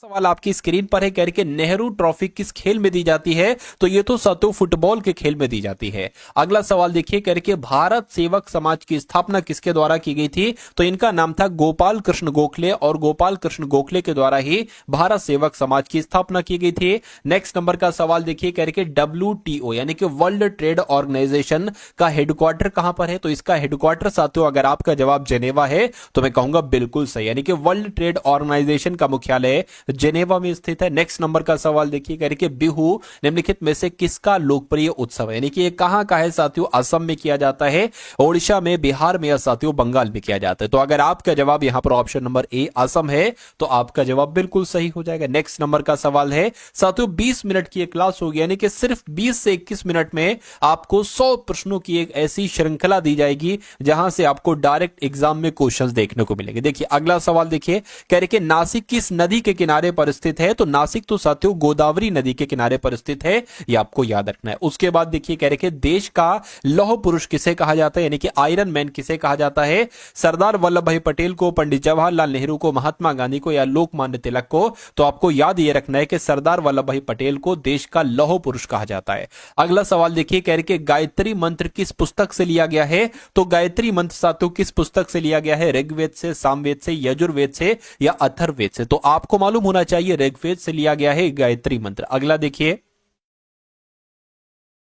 सवाल आपकी स्क्रीन पर है, कह रहे कि नेहरू ट्रॉफी किस खेल में दी जाती है? तो ये तो साथियों फुटबॉल के खेल में दी जाती है। अगला सवाल देखिए, कह रहे कि भारत सेवक समाज की स्थापना किसके द्वारा की गई थी? तो इनका नाम था गोपाल कृष्ण गोखले, और गोपाल कृष्ण गोखले के द्वारा ही भारत सेवक समाज की स्थापना की गई थी। नेक्स्ट नंबर का सवाल देखिए, कह रहे कि WTO यानी कि वर्ल्ड ट्रेड ऑर्गेनाइजेशन का हेडक्वार्टर कहां पर है? तो इसका हेडक्वार्टर साथियों, अगर आपका जवाब जेनेवा है तो मैं कहूंगा बिल्कुल सही, यानी कि वर्ल्ड ट्रेड ऑर्गेनाइजेशन का मुख्यालय जेनेवा में स्थित है। नेक्स्ट नंबर का सवाल देखिए, कह रहे कि बिहू निम्नलिखित में से किसका लोकप्रिय उत्सव है? यानी कि ये कहां का है साथियों? असम में किया जाता है, ओडिशा में, बिहार में, या साथियों बंगाल में किया जाता है। तो अगर आपका जवाब यहां पर ऑप्शन नंबर ए असम है तो आपका जवाब बिल्कुल सही हो जाएगा। नेक्स्ट नंबर का सवाल है साथियों, 20 मिनट की एक क्लास होगी, यानी कि सिर्फ 20 से 21 मिनट में आपको 100 प्रश्नों की एक ऐसी श्रृंखला दी जाएगी जहां से आपको डायरेक्ट एग्जाम में क्वेश्चंस देखने को मिलेंगे। देखिए अगला सवाल देखिए, कह रहे कि नासिक किस नदी के किनारे पर स्थित है? तो नासिक तो साथियों गोदावरी नदी के किनारे पर स्थित है, ये आपको याद रखना है। उसके बाद देखिए, कह रहे कि देश का लौह पुरुष किसे कहा जाता है, यानी कि आयरन मैन किसे कहा जाता है? सरदार वल्लभ भाई पटेल को, पंडित जवाहरलाल नेहरू को, महात्मा गांधी को, या लोकमान्य तिलक को? तो आपको याद ये रखना है कि सरदार वल्लभ भाई पटेल को देश का लौह पुरुष कहा जाता है। अगला सवाल देखिए, कह रहे कि गायत्री मंत्र किस पुस्तक से लिया गया है? तो गायत्री मंत्र साथियों किस पुस्तक से लिया गया है? ऋग्वेद से, सामवेद से, यजुर्वेद से, या अथर्ववेद से? तो आपको मालूम होना चाहिए ऋग्वेद से लिया गया है गायत्री मंत्र। अगला देखिए,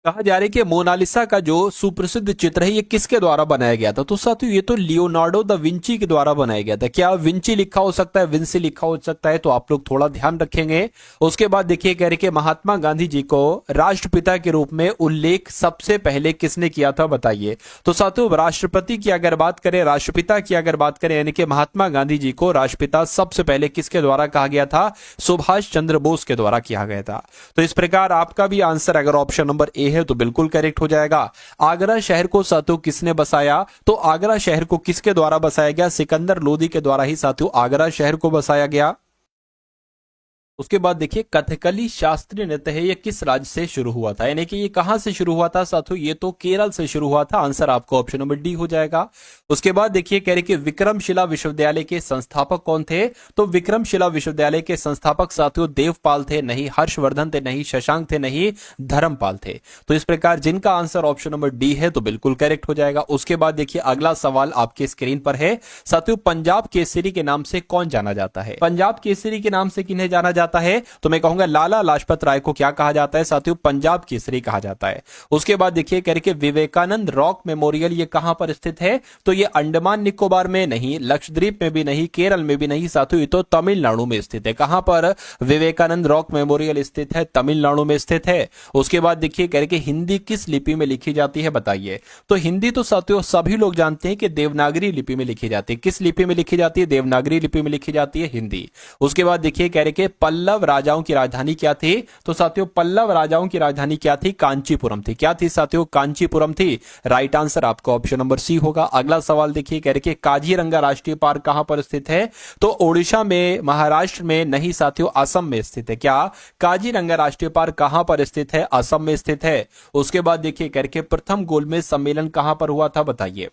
कहा जा रहा है कि मोनालिसा का जो सुप्रसिद्ध चित्र है ये किसके द्वारा बनाया गया था? तो साथियों ये तो लियोनार्डो द विंची के द्वारा बनाया गया था। क्या विंची लिखा हो सकता है, विंसी लिखा हो सकता है? तो आप लोग थोड़ा ध्यान रखेंगे। उसके बाद देखिए, कह रहे कि महात्मा गांधी जी को राष्ट्रपिता के रूप में उल्लेख सबसे पहले किसने किया था, बताइए। तो साथियों राष्ट्रपति की अगर बात करें, राष्ट्रपिता की अगर बात करें, यानी कि महात्मा गांधी जी को राष्ट्रपिता सबसे पहले किसके द्वारा कहा गया था? सुभाष चंद्र बोस के द्वारा किया गया था। तो इस प्रकार आपका भी आंसर अगर ऑप्शन नंबर ए है तो बिल्कुल करेक्ट हो जाएगा। आगरा शहर को साथियों किसने बसाया? तो आगरा शहर को किसके द्वारा बसाया गया? सिकंदर लोदी के द्वारा ही साथियों आगरा शहर को बसाया गया। उसके बाद देखिए, कथकली शास्त्रीय नृत्य है, ये किस राज्य से शुरू हुआ था? यानी कि ये कहां से शुरू हुआ था साथियों? ये तो केरल से शुरू हुआ था। आंसर आपको ऑप्शन नंबर डी हो जाएगा। उसके बाद देखिए, कह रहे कि विक्रमशिला विश्वविद्यालय के संस्थापक कौन थे? तो विक्रमशिला विश्वविद्यालय के संस्थापक साथियों देवपाल थे, नहीं हर्षवर्धन थे, नहीं शशांक थे, नहीं धर्मपाल थे। तो इस प्रकार जिनका आंसर ऑप्शन नंबर डी है तो बिल्कुल करेक्ट हो जाएगा। उसके बाद देखिए, अगला सवाल आपके स्क्रीन पर है साथियों, पंजाब केसरी के नाम से कौन जाना जाता है? पंजाब केसरी के नाम से किन्हें जाना जाता है? तो मैं कहूंगा लाला लाजपत राय को क्या कहा जाता है साथियों? पंजाब केसरी कहा जाता है। उसके बाद देखिए, कह रहे कि विवेकानंद रॉक मेमोरियल ये कहां पर स्थित है? तो ये अंडमान निकोबार में नहीं, लक्षद्वीप में भी नहीं, केरल में भी नहीं साथियों, ये तो तमिलनाडु में स्थित है। कहां पर विवेकानंद रॉक मेमोरियल स्थित है? तमिलनाडु में स्थित है। उसके बाद देखिए, कह रहे कि हिंदी किस लिपि में लिखी जाती है, बताइए। तो हिंदी तो साथियों सभी लोग जानते हैं कि देवनागरी लिपि में लिखी जाती है। किस लिपि में लिखी जाती है? देवनागरी लिपि में लिखी जाती है हिंदी। उसके बाद देखिए, कह रहे कि पल्लव राजाओं की राजधानी क्या थी? तो साथियों पल्लव राजाओं की राजधानी क्या थी? कांचीपुरम थी। क्या थी साथियों? कांचीपुरम थी। राइट आंसर आपका ऑप्शन नंबर सी होगा। अगला सवाल देखिए, कह रहे कि काजीरंगा राष्ट्रीय पार्क कहां पर स्थित है? तो ओडिशा में, महाराष्ट्र में नहीं साथियों, असम में स्थित है। क्या काजीरंगा राष्ट्रीय पार्क कहां पर स्थित है? असम में स्थित है। उसके बाद देखिए, कह रहे कि प्रथम गोलमेज सम्मेलन कहां पर हुआ था, बताइए।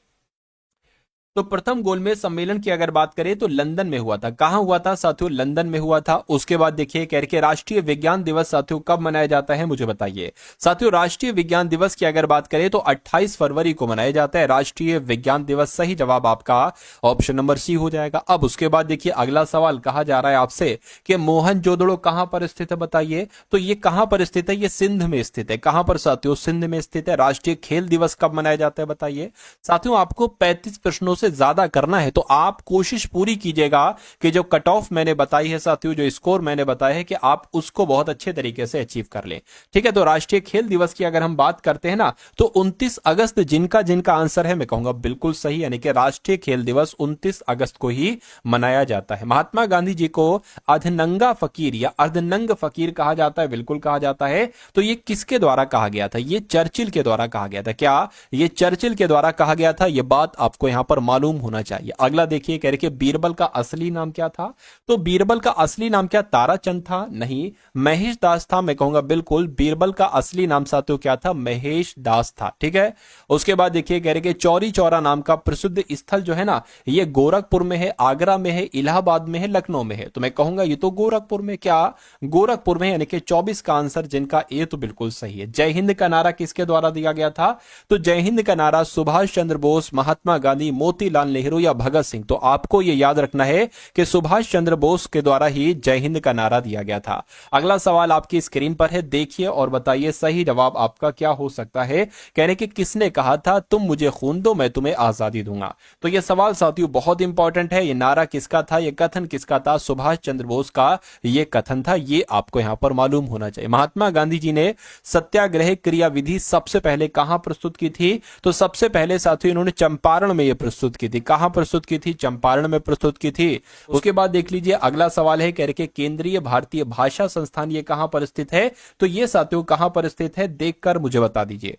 तो प्रथम गोलमेज सम्मेलन की अगर बात करें तो लंदन में हुआ था। कहां हुआ था साथियों? लंदन में हुआ था। उसके बाद देखिए, कह के राष्ट्रीय विज्ञान दिवस साथियों कब मनाया जाता है, मुझे बताइए। साथियों राष्ट्रीय विज्ञान दिवस की अगर बात करें तो 28 फरवरी को मनाया जाता है राष्ट्रीय विज्ञान दिवस। सही जवाब आपका ऑप्शन नंबर सी हो जाएगा। अब उसके बाद देखिए, अगला सवाल कहा जा रहा है आपसे कि मोहनजोदड़ो कहां पर स्थित है, बताइए। तो ये कहां पर स्थित है? ये सिंध में स्थित है। कहां पर साथियों? सिंध में स्थित है। राष्ट्रीय खेल दिवस कब मनाया जाता है, बताइए। साथियों आपको 35 प्रश्नों से ज्यादा करना है तो आप कोशिश पूरी कीजिएगा कि जो कट ऑफ मैंने बताई है साथियों, जो स्कोर मैंने बताया है कि आप उसको बहुत अच्छे तरीके से अचीव कर लें। ठीक है, तो राष्ट्रीय खेल दिवस की अगर हम बात करते हैं ना तो 29 अगस्त जिनका जिनका आंसर है मैं कहूंगा बिल्कुल सही, यानी कि राष्ट्रीय खेल दिवस 29 अगस्त को ही मनाया जाता है। महात्मा गांधी जी को अर्धनंगा फकीर या अर्धनंग फकीर कहा जाता है, बिल्कुल कहा जाता है। तो ये किसके द्वारा कहा गया था? ये चर्चिल के द्वारा कहा गया था। क्या ये चर्चिल के द्वारा कहा गया था? ये बात आपको यहां पर मालूम होना चाहिए। अगला देखिए, कह रहे कि बीरबल का असली नाम क्या था? तो बीरबल का असली नाम क्या ताराचंद था? नहीं, महेश दास था। मैं कहूंगा बिल्कुल बीरबल का असली नाम साथियों क्या था? महेश दास था। ठीक है, उसके बाद देखिए, कह रहे कि चौरी चौरा नाम का प्रसिद्ध स्थल जो है ना, ये गोरखपुर में है, आगरा में है, इलाहाबाद में है, लखनऊ में है। तो मैं कहूंगा ये तो गोरखपुर में, क्या गोरखपुर में, यानी कि 24 का आंसर जिनका ए तो बिल्कुल सही है। जय हिंद का नारा किसके द्वारा दिया गया था? तो जय हिंद का नारा सुभाष चंद्र बोस, महात्मा गांधी, मोतीलाल नेहरू या भगत सिंह? तो आपको यह याद रखना है कि सुभाष चंद्र बोस के द्वारा ही जय हिंद का नारा दिया गया था। अगला सवाल आपकी स्क्रीन पर है, देखिए और बताइए सही जवाब आपका क्या हो सकता है। कहने कि किसने कहा था तुम मुझे खून दो मैं तुम्हें आजादी दूंगा? तो यह सवाल साथियों बहुत इंपॉर्टेंट है। यह नारा किसका था, यह कथन किसका था? सुभाष चंद्र बोस का यह कथन था। यह आपको यहां पर मालूम होना चाहिए। महात्मा गांधी जी ने सत्याग्रह क्रियाविधि सबसे पहले कहां प्रस्तुत की थी? तो सबसे पहले साथियों इन्होंने चंपारण में यह प्रस्तुत की थी। कहां प्रस्तुत की थी? चंपारण में प्रस्तुत की थी। उसके बाद देख लीजिए अगला सवाल है, कह रहे कि केंद्रीय भारतीय भाषा संस्थान ये कहां पर स्थित है? तो ये साथियों कहां पर स्थित है, देखकर मुझे बता दीजिए।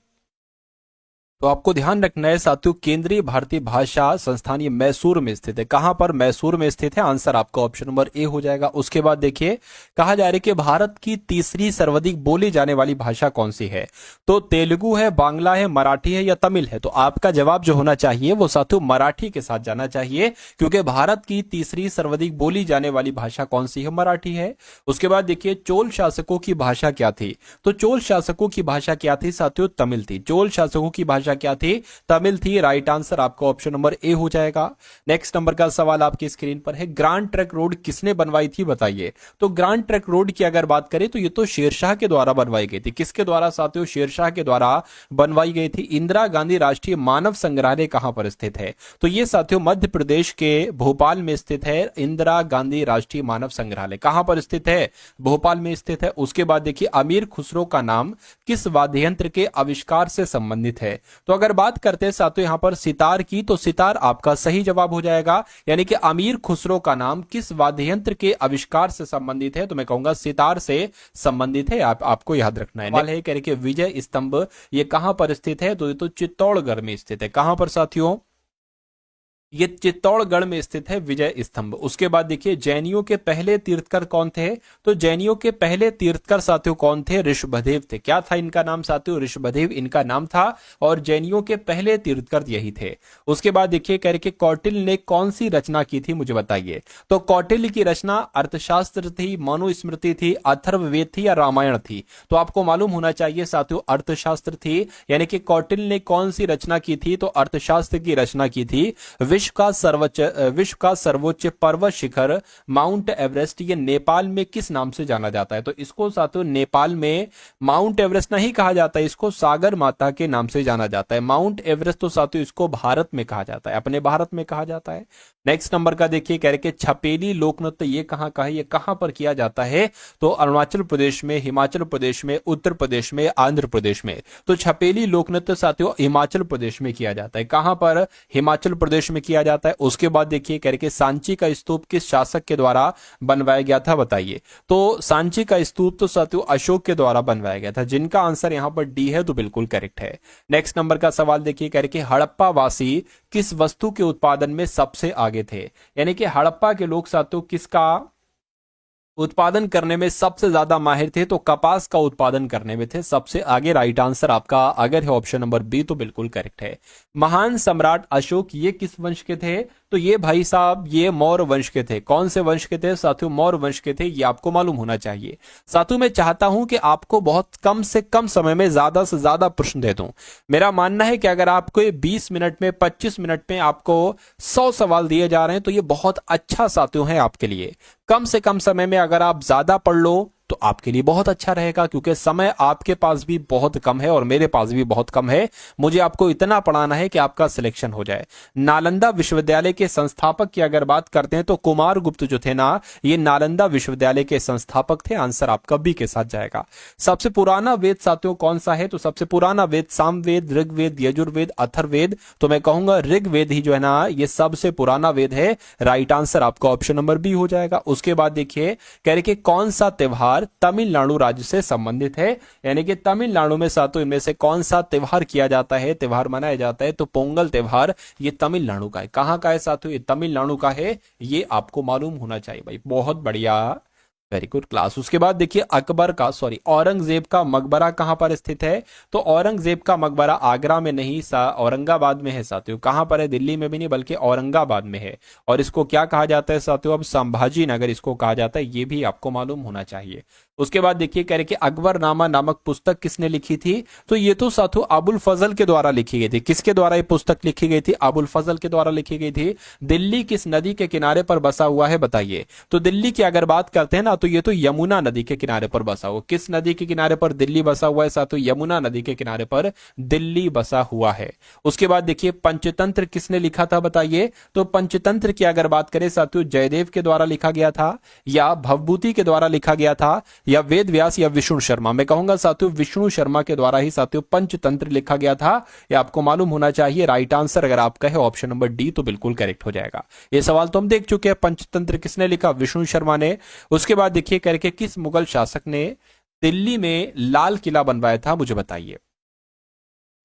तो आपको ध्यान रखना है साथियों, केंद्रीय भारतीय भाषा संस्थान ये मैसूर में स्थित है। कहां पर? मैसूर में स्थित है। आंसर आपका ऑप्शन नंबर ए हो जाएगा। उसके बाद देखिए, कहा जा रहा है कि भारत की तीसरी सर्वाधिक बोली जाने वाली भाषा कौन सी है? तो तेलुगु है, बांग्ला है, मराठी है या तमिल है? तो आपका जवाब जो होना चाहिए वो साथियों मराठी के साथ जाना चाहिए, क्योंकि भारत की तीसरी सर्वाधिक बोली जाने वाली भाषा कौन सी है? मराठी है। उसके बाद देखिए, चोल शासकों की भाषा क्या थी? तो चोल शासकों की भाषा क्या थी साथियों? तमिल थी। चोल शासकों की भाषा क्या थी? तमिल थी। राइट आंसर आपका ऑप्शन नंबर ए हो जाएगा। नेक्स्ट नंबर का सवाल आपकी स्क्रीन पर है, ग्रांड ट्रंक रोड किसने बनवाई थी बताइए? तो ग्रांड ट्रंक रोड की अगर बात करें तो ये तो शेरशाह के द्वारा बनवाई गई थी। किसके द्वारा साथियों? शेरशाह के द्वारा बनवाई गई थी। इंदिरा गांधी राष्ट्रीय मानव संग्रहालय कहां पर स्थित है? तो ये साथियों मध्य प्रदेश के भोपाल में स्थित है। इंदिरा गांधी राष्ट्रीय मानव संग्रहालय कहां पर स्थित है? भोपाल में स्थित है। उसके बाद देखिए, अमीर खुसरो का नाम किस वाद्य यंत्र के आविष्कार से संबंधित है? तो अगर बात करते हैं साथियों यहां पर सितार की, तो सितार आपका सही जवाब हो जाएगा। यानी कि अमीर खुसरो का नाम किस वाद्य यंत्र के आविष्कार से संबंधित है? तो मैं कहूंगा सितार से संबंधित है। आपको याद रखना है। सवाल है, कह रहे कि विजय स्तंभ ये कहां पर स्थित है? तो ये तो चित्तौड़गढ़ में स्थित है। कहां पर साथियों? ये चित्तौड़गढ़ में स्थित है विजय स्तंभ। उसके बाद देखिए, जैनियों के पहले तीर्थकर कौन थे? तो जैनियों के पहले तीर्थकर साथियों कौन थे? ऋषभदेव थे। क्या था इनका नाम साथियों? ऋषभदेव इनका नाम था, और जैनियों के पहले तीर्थकर यही थे। उसके बाद देखिए, कह रहे कि कौटिल्य ने कौन सी रचना की थी, मुझे बताइए। तो कौटिल्य की रचना अर्थशास्त्र थी, मनुस्मृति थी, अथर्ववेद थी या रामायण थी? तो आपको मालूम होना चाहिए साथियों अर्थशास्त्र थी। यानी कि कौटिल्य ने कौन सी रचना की थी? तो अर्थशास्त्र की रचना की थी। विश्व का सर्वोच्च पर्वत शिखर माउंट एवरेस्ट ये नेपाल में किस नाम से जाना जाता है? तो इसको साथियों नेपाल में माउंट एवरेस्ट नहीं कहा जाता है, इसको सागर माता के नाम से जाना जाता है। माउंट एवरेस्ट तो साथियों इसको भारत में कहा जाता है, अपने भारत में कहा जाता है। नेक्स्ट नंबर का देखिए, कह रहे कि छपेली लोक नृत्य ये कहां का है? ये कहां पर किया जाता है? तो अरुणाचल प्रदेश में, हिमाचल प्रदेश में, उत्तर प्रदेश में, आंध्र प्रदेश में। तो छपेली लोक नृत्य साथियों हिमाचल प्रदेश में किया जाता है। कहां पर? हिमाचल प्रदेश में किया जाता है। उसके बाद देखिए, कह रहे कि सांची का स्तूप किस शासक के द्वारा बनवाया गया था बताइए? तो सांची का स्तूप तो साथियों अशोक के द्वारा बनवाया गया था, जिनका आंसर यहां पर डी है, तो बिल्कुल करेक्ट है। नेक्स्ट नंबर का सवाल देखिए, कह रहे कि हड़प्पा वासी किस वस्तु के उत्पादन में सबसे आगे थे? यानी कि हड़प्पा के लोग साथियों किसका उत्पादन करने में सबसे ज्यादा माहिर थे? तो कपास का उत्पादन करने में थे सबसे आगे। राइट आंसर आपका अगर है ऑप्शन नंबर बी, तो बिल्कुल करेक्ट है। महान सम्राट अशोक ये किस वंश के थे? तो ये भाई साहब ये मौर्य वंश के थे। कौन से वंश के थे साथियों? मौर्य वंश के थे। ये आपको मालूम होना चाहिए। साथियों मैं चाहता हूं कि आपको बहुत कम से कम समय में ज्यादा से ज्यादा प्रश्न दे दूं। मेरा मानना है कि अगर आपको 20 मिनट में, 25 मिनट में आपको 100 सवाल दिए जा रहे हैं तो ये बहुत अच्छा साथियों है आपके लिए। कम से कम समय में अगर आप ज्यादा पढ़ लो तो आपके लिए बहुत अच्छा रहेगा, क्योंकि समय आपके पास भी बहुत कम है और मेरे पास भी बहुत कम है। मुझे आपको इतना पढ़ाना है कि आपका सिलेक्शन हो जाए। नालंदा विश्वविद्यालय के संस्थापक की अगर बात करते हैं तो कुमार गुप्त जो थे ना, ये नालंदा विश्वविद्यालय के संस्थापक थे। आंसर आपका बी के साथ जाएगा। सबसे पुराना वेद साथियों कौन सा है? तो सबसे पुराना वेद सामवेद, ऋग्वेद, यजुर्वेद, अथर्ववेद। तो मैं कहूंगा ऋग्वेद ही जो है ना ये सबसे पुराना वेद है। राइट आंसर आपका ऑप्शन नंबर बी हो जाएगा। उसके बाद देखिए, कह रहे कि कौन सा त्योहार तमिलनाडु राज्य से संबंधित है, यानी कि तमिलनाडु में साथियों इनमें से कौन सा त्योहार किया जाता है, त्योहार मनाया जाता है, तो पोंगल त्योहार ये तमिलनाडु का है। कहां का है साथियों, ये तमिलनाडु का है, ये आपको मालूम होना चाहिए भाई। बहुत बढ़िया, वेरी गुड क्लास। उसके बाद देखिए औरंगजेब का मकबरा कहां पर स्थित है, तो औरंगजेब का मकबरा आगरा में नहीं, औरंगाबाद में है साथियों। कहां पर है, दिल्ली में भी नहीं बल्कि औरंगाबाद में है। और इसको क्या कहा जाता है साथियों, अब संभाजी नगर इसको कहा जाता है, ये भी आपको मालूम होना चाहिए। उसके बाद देखिए कह रहे कि अकबरनामा नामक पुस्तक किसने लिखी थी, तो ये तो साथियों अबुल फजल के द्वारा लिखी गई थी। किसके द्वारा ये पुस्तक लिखी गई थी, अबुल फजल के द्वारा लिखी गई थी। दिल्ली किस नदी के किनारे पर बसा हुआ है बताइए, तो दिल्ली की अगर बात करते हैं ना तो ये तो यमुना नदी के किनारे पर बसा हुआ। किस नदी के किनारे पर दिल्ली बसा हुआ है साथियों, यमुना नदी के किनारे पर दिल्ली बसा हुआ है। उसके बाद देखिए पंचतंत्र किसने लिखा था बताइए, तो पंचतंत्र की अगर बात करें साथियों जयदेव के द्वारा लिखा गया था, या भवभूति के द्वारा लिखा गया था, या वेद व्यास, या विष्णु शर्मा। मैं कहूंगा साथियों विष्णु शर्मा के द्वारा ही साथियों पंचतंत्र लिखा गया था, यह आपको मालूम होना चाहिए। राइट आंसर अगर आपका है ऑप्शन नंबर डी तो बिल्कुल करेक्ट हो जाएगा। ये सवाल तो हम देख चुके हैं, पंचतंत्र किसने लिखा, विष्णु शर्मा ने। उसके बाद देखिए करके किस मुगल शासक ने दिल्ली में लाल किला बनवाया था, मुझे बताइए।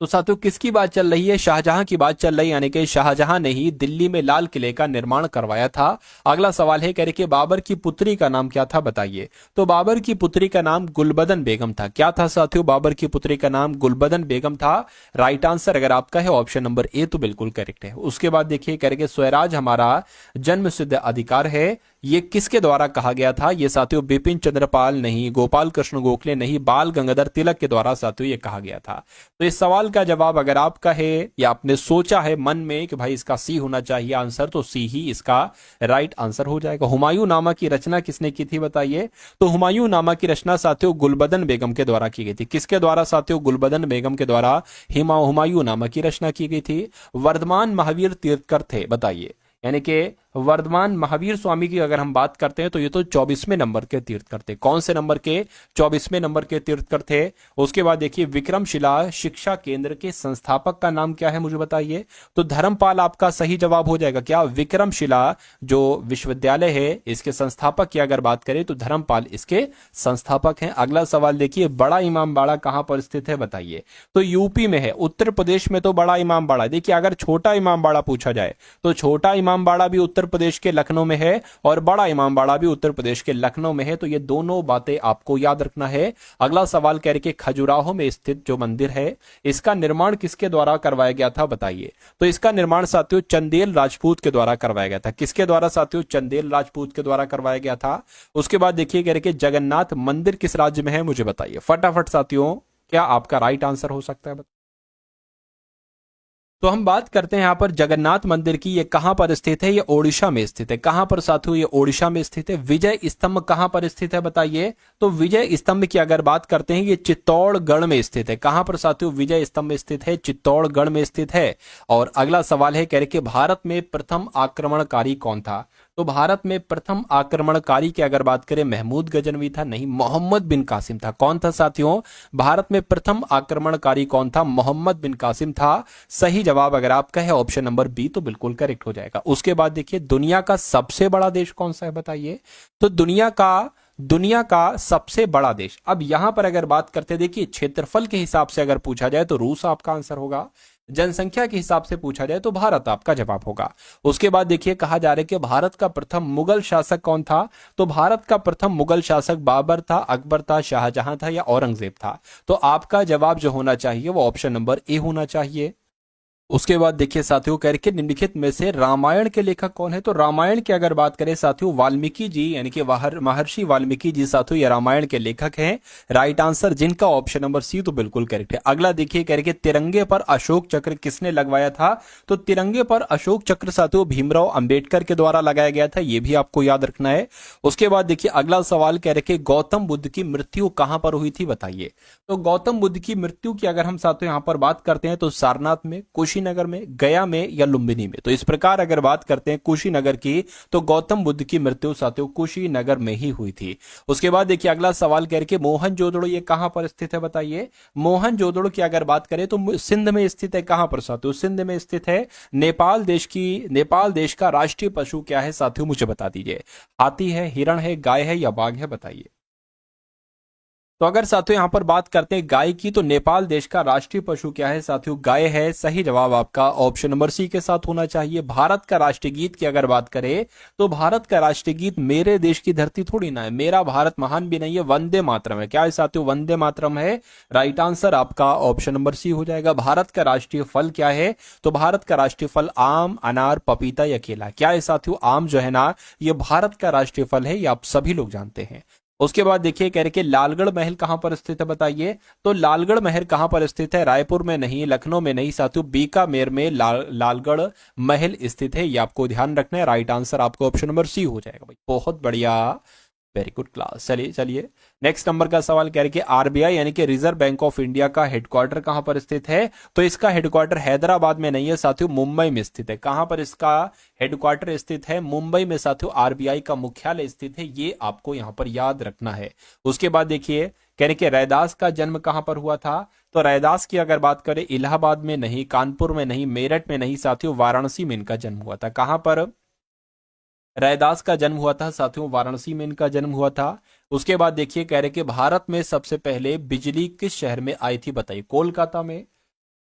तो साथियों किसकी बात चल रही है, शाहजहां की बात चल रही है, यानी कि शाहजहां ने ही दिल्ली में लाल किले का निर्माण करवाया था। अगला सवाल है कह रहे कि बाबर की पुत्री का नाम क्या था बताइए, तो बाबर की पुत्री का नाम गुलबदन बेगम था। क्या था साथियों, बाबर की पुत्री का नाम गुलबदन बेगम था। राइट आंसर अगर आपका है ऑप्शन नंबर ए तो बिल्कुल करेक्ट है। उसके बाद देखिए कह रहे कि स्वराज हमारा जन्म सिद्ध अधिकार है, ये किसके द्वारा कहा गया था, ये साथियों बिपिन चंद्रपाल नहीं, गोपाल कृष्ण गोखले नहीं, बाल गंगाधर तिलक के द्वारा साथियों ये कहा गया था। तो इस सवाल का जवाब अगर आपका है या आपने सोचा है मन में कि भाई इसका सी होना चाहिए आंसर, तो सी ही इसका राइट आंसर हो जाएगा। हुमायूं नामा की रचना किसने की थी बताइए, तो हुमायूं नामा की रचना साथियों गुलबदन बेगम के द्वारा की गई थी। किसके द्वारा साथियों, गुलबदन बेगम के द्वारा हुमायूं नामा की रचना की गई थी। वर्धमान महावीर तीर्थकर थे बताइए, यानी कि वर्धमान महावीर स्वामी की अगर हम बात करते हैं तो ये तो 24वें नंबर के तीर्थकर थे। कौन से नंबर के, 24वें नंबर के तीर्थकर थे। उसके बाद देखिए विक्रमशिला शिक्षा केंद्र के संस्थापक का नाम क्या है मुझे बताइए, तो धर्मपाल आपका सही जवाब हो जाएगा। क्या विक्रमशिला जो विश्वविद्यालय है इसके संस्थापक की अगर बात करें तो धर्मपाल इसके संस्थापक हैं। अगला सवाल देखिए बड़ा इमामबाड़ा कहां पर स्थित है बताइए, तो यूपी में है। उत्तर प्रदेश में तो बड़ा इमामबाड़ा, देखिए अगर छोटा इमामबाड़ा पूछा जाए तो छोटा इमामबाड़ा भी उत्तर प्रदेश के लखनऊ में है और बड़ा इमामबाड़ा भी उत्तर प्रदेश के लखनऊ में है, तो ये दोनों बातें आपको याद रखना है। अगला सवाल कह रहे कि खजुराहो में स्थित जो मंदिर है इसका निर्माण किसके द्वारा करवाया गया था बताइए, तो इसका निर्माण साथियों चंदेल राजपूत के द्वारा करवाया गया था। किसके द्वारा साथियों, चंदेल राजपूत के द्वारा करवाया गया था। उसके बाद देखिए कह रहे कि जगन्नाथ मंदिर किस राज्य में है मुझे बताइए फटाफट साथियों, क्या आपका राइट आंसर हो सकता है। तो हम बात करते हैं यहां पर जगन्नाथ मंदिर की, ये कहां पर स्थित है, ये ओडिशा में स्थित है। कहां पर साथियों, ये ओडिशा में स्थित है। विजय स्तंभ कहां पर स्थित है बताइए, तो विजय स्तंभ की अगर बात करते हैं ये चित्तौड़गढ़ में स्थित है। कहां पर साथियों, विजय स्तंभ स्थित है, चित्तौड़गढ़ में स्थित है। और अगला सवाल है कह रहे कि भारत में प्रथम आक्रमणकारी कौन था, तो भारत में प्रथम आक्रमणकारी की अगर बात करें महमूद गजनवी था, नहीं मोहम्मद बिन कासिम था। कौन था साथियों, भारत में प्रथम आक्रमणकारी कौन था, मोहम्मद बिन कासिम था। सही जवाब अगर आपका है ऑप्शन नंबर बी तो बिल्कुल करेक्ट हो जाएगा। उसके बाद देखिए दुनिया का सबसे बड़ा देश कौन सा है बताइए, तो दुनिया का सबसे बड़ा देश, अब यहां पर अगर बात करते देखिए क्षेत्रफल के हिसाब से अगर पूछा जाए तो रूस आपका आंसर होगा, जनसंख्या के हिसाब से पूछा जाए तो भारत आपका जवाब होगा। उसके बाद देखिए कहा जा रहा है कि भारत का प्रथम मुगल शासक कौन था, तो भारत का प्रथम मुगल शासक बाबर था, अकबर था, शाहजहां था या औरंगजेब था। तो आपका जवाब जो होना चाहिए वो ऑप्शन नंबर ए होना चाहिए। उसके बाद देखिए साथियों कह रहे कि निम्नलिखित में से रामायण के लेखक कौन है, तो रामायण की अगर बात करें साथियों वाल्मीकि जी, यानी कि महर्षि वाल्मीकि जी साथियों ये रामायण के लेखक हैं। राइट आंसर जिनका ऑप्शन नंबर सी तो बिल्कुल करेक्ट है। अगला देखिए कह रहे कि तिरंगे पर अशोक चक्र किसने लगवाया था, तो तिरंगे पर अशोक चक्र साथियों भीमराव अंबेडकर के द्वारा लगाया गया था, यह भी आपको याद रखना है। उसके बाद देखिए अगला सवाल कह रहे कि गौतम बुद्ध की मृत्यु कहां पर हुई थी बताइए, तो गौतम बुद्ध की मृत्यु की अगर हम साथियों यहां पर बात करते हैं तो सारनाथ में, कुशीनगर में, गया में या लुम्बिनी में। तो इस प्रकार अगर बात करते हैं कुशीनगर की तो गौतम बुद्ध की मृत्यु साथियों कुशीनगर में ही हुई थी। उसके बाद देखिए अगला सवाल करके मोहनजोदड़ो ये कहां पर स्थित है बताइए, मोहनजोदड़ो की अगर बात करें तो सिंध में स्थित है। कहां पर साथियों, सिंध में स्थित है। नेपाल देश का राष्ट्रीय पशु क्या है साथियों मुझे बता दीजिए, हाथी है, हिरण है, गाय है या बाघ है बताइए। तो अगर साथियों यहां पर बात करते हैं गाय की, तो नेपाल देश का राष्ट्रीय पशु क्या है साथियों? गाय है। सही जवाब आपका ऑप्शन नंबर सी के साथ होना चाहिए। भारत का राष्ट्रीय गीत की अगर बात करें, तो भारत का राष्ट्रीय गीत मेरे देश की धरती थोड़ी ना है, मेरा भारत महान भी नहीं है, वंदे मातरम है। क्या है साथियों? वंदे मातरम है। राइट आंसर आपका ऑप्शन नंबर सी हो जाएगा। भारत का राष्ट्रीय फल क्या है? तो भारत का राष्ट्रीय फल आम, अनार, पपीता या केला। क्या है साथियों? आम जो है ना, ये भारत का राष्ट्रीय फल है, ये आप सभी लोग जानते हैं। उसके बाद देखिए, कह रहे कि लालगढ़ महल कहां पर स्थित है, बताइए। तो लालगढ़ महल कहां पर स्थित है? रायपुर में नहीं, लखनऊ में नहीं साथियों, बीकानेर में लालगढ़ महल स्थित है, ये आपको ध्यान रखना है। राइट आंसर आपको ऑप्शन नंबर सी हो जाएगा भाई। बहुत बढ़िया, वेरी गुड क्लास। चलिए चलिए, नेक्स्ट नंबर का सवाल कह रहे कि आरबीआई यानी कि रिजर्व बैंक ऑफ इंडिया का हेडक्वार्टर कहां पर स्थित है? तो इसका हेडक्वार्टर हैदराबाद में नहीं है साथियों, मुंबई में स्थित है। कहां पर इसका हेडक्वार्टर स्थित है? मुंबई में साथियों आरबीआई का मुख्यालय स्थित है, ये आपको यहां पर याद रखना है। उसके बाद देखिए, कह रहे कि रैदास का जन्म कहां पर हुआ था? तो रैदास की अगर बात करें, इलाहाबाद में नहीं, कानपुर में नहीं, मेरठ में नहीं साथियों, वाराणसी में इनका जन्म हुआ था। कहां पर रैदास का जन्म हुआ था साथियों? वाराणसी में इनका जन्म हुआ था। उसके बाद देखिए, कह रहे कि भारत में सबसे पहले बिजली किस शहर में आई थी, बताइए। कोलकाता में,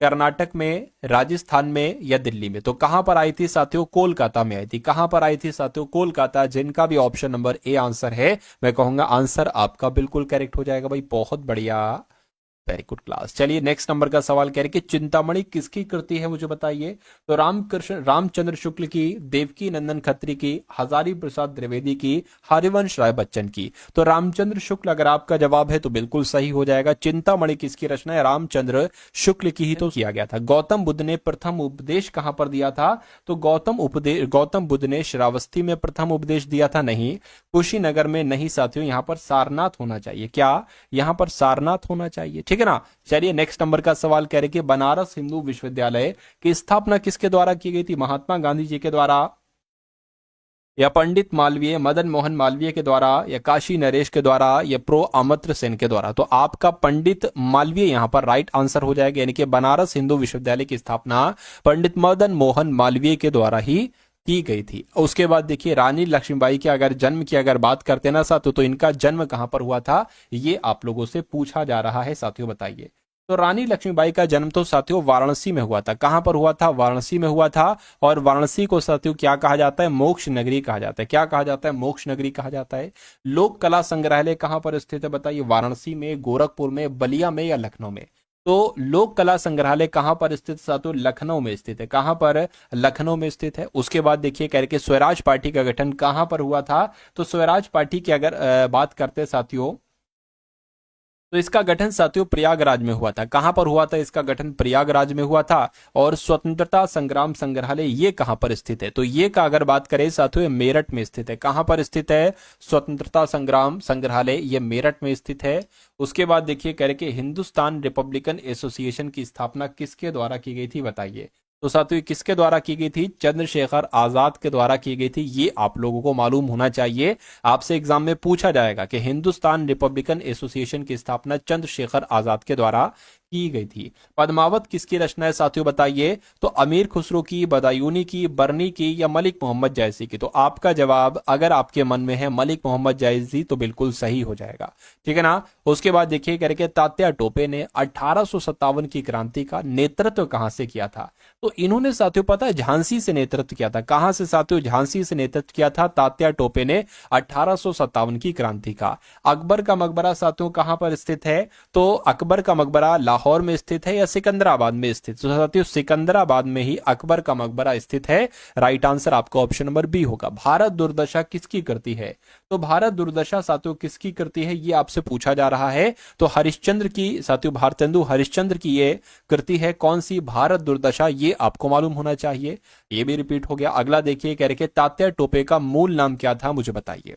कर्नाटक में, राजस्थान में या दिल्ली में? तो कहां पर आई थी साथियों? कोलकाता में आई थी। कहां पर आई थी साथियों? कोलकाता। जिनका भी ऑप्शन नंबर ए आंसर है, मैं कहूंगा आंसर आपका बिल्कुल करेक्ट हो जाएगा भाई। बहुत बढ़िया, वेरी गुड क्लास। चलिए नेक्स्ट नंबर का सवाल कह रहे कि चिंतामणि किसकी कृति है, मुझे बताइए। तो रामचंद्र शुक्ल की, देवकी नंदन खत्री की, हजारी प्रसाद द्विवेदी की, हरिवंश राय बच्चन की। तो रामचंद्र शुक्ल अगर आपका जवाब है तो बिल्कुल सही हो जाएगा। चिंतामणि किसकी रचना है? रामचंद्र शुक्ल की ही तो किया गया था। गौतम बुद्ध ने प्रथम उपदेश कहां पर दिया था? तो गौतम बुद्ध ने श्रावस्ती में प्रथम उपदेश दिया था, नहीं। कुशीनगर में नहीं साथियों, यहां पर सारनाथ होना चाहिए। क्या यहां पर सारनाथ होना चाहिए? ठीक है ना। चलिए नेक्स्ट नंबर का सवाल कह रहे कि बनारस हिंदू विश्वविद्यालय की स्थापना किसके द्वारा की गई थी? महात्मा गांधी जी के द्वारा, या पंडित मालवीय, मदन मोहन मालवीय के द्वारा, या काशी नरेश के द्वारा, या प्रो अमृत सेन के द्वारा? तो आपका पंडित मालवीय यहां पर राइट आंसर हो जाएगा, यानी कि बनारस हिंदू विश्वविद्यालय की स्थापना पंडित मदन मोहन मालवीय के द्वारा ही की गई थी। उसके बाद देखिए, रानी लक्ष्मीबाई के अगर जन्म की अगर बात करते ना साथियों, तो इनका जन्म कहां पर हुआ था, ये आप लोगों से पूछा जा रहा है साथियों, बताइए। तो रानी लक्ष्मीबाई का जन्म तो साथियों वाराणसी में हुआ था। कहां पर हुआ था? वाराणसी में हुआ था। और वाराणसी को साथियों क्या कहा जाता है? मोक्ष नगरी कहा जाता है। क्या कहा जाता है? मोक्ष नगरी कहा जाता है। लोक कला संग्रहालय कहां पर स्थित है, बताइए। वाराणसी में, गोरखपुर में, बलिया में या लखनऊ में? तो लोक कला संग्रहालय कहां पर स्थित साथियों? लखनऊ में स्थित है। कहां पर? लखनऊ में स्थित है। उसके बाद देखिए, कह रहे कि स्वराज पार्टी का गठन कहां पर हुआ था? तो स्वराज पार्टी की अगर बात करते साथियों, तो इसका गठन साथियों प्रयागराज में हुआ था। कहां पर हुआ था इसका गठन? प्रयागराज में हुआ था। और स्वतंत्रता संग्राम संग्रहालय ये कहां पर स्थित है? तो ये का अगर बात करें साथियों, मेरठ में स्थित है। कहां पर स्थित है? स्वतंत्रता संग्राम संग्रहालय ये मेरठ में स्थित है। उसके बाद देखिए, कह रहे कि हिंदुस्तान रिपब्लिकन एसोसिएशन की स्थापना किसके द्वारा की गई थी, बताइए। तो साथियों किसके द्वारा की गई थी? चंद्रशेखर आजाद के द्वारा की गई थी, ये आप लोगों को मालूम होना चाहिए। आपसे एग्जाम में पूछा जाएगा कि हिंदुस्तान रिपब्लिकन एसोसिएशन की स्थापना चंद्रशेखर आजाद के द्वारा की गई थी। पद्मावत किसकी रचना है साथियों, बताइए। तो अमीर खुसरो की, बदायूनी की, बर्नी की या मलिक मोहम्मद जायसी की? तो आपका जवाब अगर आपके मन में है मलिक मोहम्मद जायसी, तो बिल्कुल सही हो जाएगा। ठीक है ना। उसके बाद देखिए, कह रहे कि तात्या टोपे ने 1857 की क्रांति का नेतृत्व कहां से किया था? तो इन्होंने साथियों पता है झांसी से नेतृत्व किया था। कहां से साथियों? झांसी से नेतृत्व किया था तात्या टोपे ने 1857 की क्रांति का। अकबर का मकबरा साथियों कहां पर स्थित है? तो अकबर का मकबरा लाहौर में स्थित है या सिकंदराबाद में स्थित? तो साथियों सिकंदराबाद में ही अकबर का मकबरा स्थित है। राइट आंसर आपका ऑप्शन नंबर बी होगा। भारत दुर्दशा किसकी कृति है? तो भारत दुर्दशा साथियों किसकी कृति है, ये आपसे पूछा जा रहा है। तो हरिश्चंद्र की साथियों, भारतेंदु हरिश्चंद्र की ये कृति है। कौन सी? भारत दुर्दशा, ये आपको मालूम होना चाहिए। ये भी रिपीट हो गया। अगला देखिए, कह रहे कि तात्या टोपे का मूल नाम क्या था, मुझे बताइए।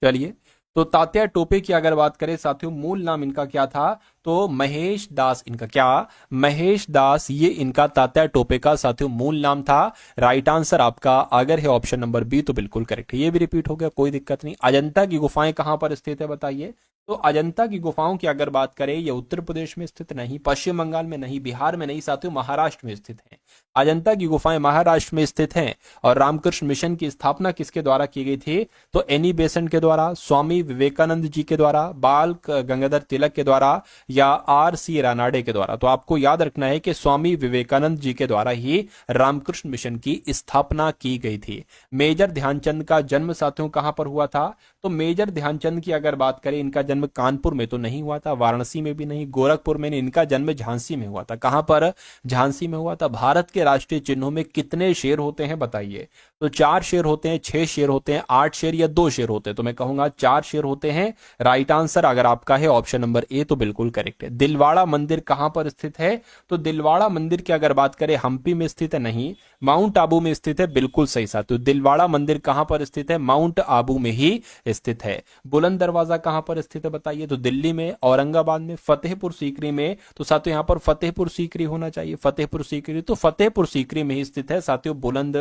चलिए, तो तात्या टोपे की अगर बात करें साथियों, मूल नाम इनका क्या था? तो महेश दास इनका, क्या? महेश दास, ये इनका तात्या टोपे का साथियों मूल नाम था। राइट आंसर आपका अगर है ऑप्शन नंबर बी, तो बिल्कुल करेक्ट है। ये भी रिपीट हो गया, कोई दिक्कत नहीं। अजंता की गुफाएं कहां पर स्थित है, बताइए। तो अजंता की गुफाओं की अगर बात करें, ये उत्तर प्रदेश में स्थित नहीं, पश्चिम बंगाल में नहीं, बिहार में नहीं साथियों, महाराष्ट्र में स्थित है। अजंता की गुफाएं महाराष्ट्र में स्थित हैं। और रामकृष्ण मिशन की स्थापना किसके द्वारा की गई थी? तो एनी बेसेंट के द्वारा, स्वामी विवेकानंद जी के द्वारा, बाल गंगाधर तिलक के द्वारा, या आर सी रानाडे के द्वारा। तो आपको याद रखना है कि स्वामी विवेकानंद जी के द्वारा ही रामकृष्ण मिशन की स्थापना की गई थी। मेजर ध्यानचंद का जन्म साथियों कहां पर हुआ था? तो मेजर ध्यानचंद की अगर बात करें, इनका जन्म कानपुर में तो नहीं हुआ था, वाराणसी में भी नहीं, गोरखपुर में नहीं, इनका जन्म झांसी में हुआ था। कहां पर? झांसी में हुआ था। भारत के राष्ट्रीय चिन्हों में कितने शेर होते हैं बताइए? तो 4 शेर होते हैं, 6 शेर होते हैं, 8 शेर या 2 शेर होते हैं? तो मैं कहूंगा 4 शेर होते हैं। राइट आंसर अगर आपका है ऑप्शन नंबर ए तो बिल्कुल करेक्ट है। दिलवाड़ा मंदिर कहां पर स्थित है? तो दिलवाड़ा मंदिर की अगर बात करें, हम्पी में स्थित है? नहीं, माउंट आबू में स्थित है। बिल्कुल सही साथियों, दिलवाड़ा मंदिर कहां पर स्थित है? माउंट आबू में ही स्थित है। बुलंद दरवाजा कहां पर स्थित है बताइए? तो दिल्ली में, औरंगाबाद में, फतेहपुर सीकरी में। तो साथियों यहां पर फतेहपुर सीकरी होना चाहिए, फतेहपुर सीकरी। तो फतेहपुर सीकरी में ही स्थित है साथियों बुलंद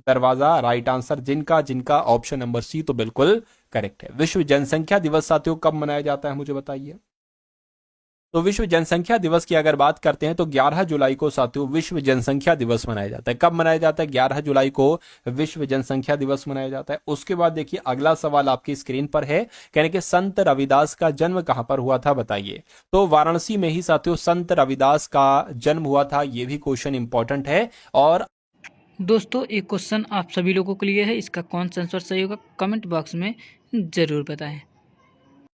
दरवाजा। राइट आंसर जिनका जिनका ऑप्शन नंबर सी तो बिल्कुल करेक्ट है। विश्व जनसंख्या दिवस साथियों कब मनाया जाता है मुझे बताइए? तो विश्व जनसंख्या दिवस की अगर बात करते हैं तो 11 जुलाई को साथियों विश्व जनसंख्या दिवस मनाया जाता है। कब मनाया जाता है? 11 जुलाई को विश्व जनसंख्या दिवस मनाया जाता है। उसके बाद देखिए अगला सवाल आपकी स्क्रीन पर है, कहने के संत रविदास का जन्म कहां पर हुआ था बताइए? तो वाराणसी में ही साथियों संत रविदास का जन्म हुआ था। यह भी क्वेश्चन इंपॉर्टेंट है। और दोस्तों एक क्वेश्चन आप सभी लोगों के लिए है, इसका कौन सा आंसर सही होगा कमेंट बॉक्स में ज़रूर बताएं।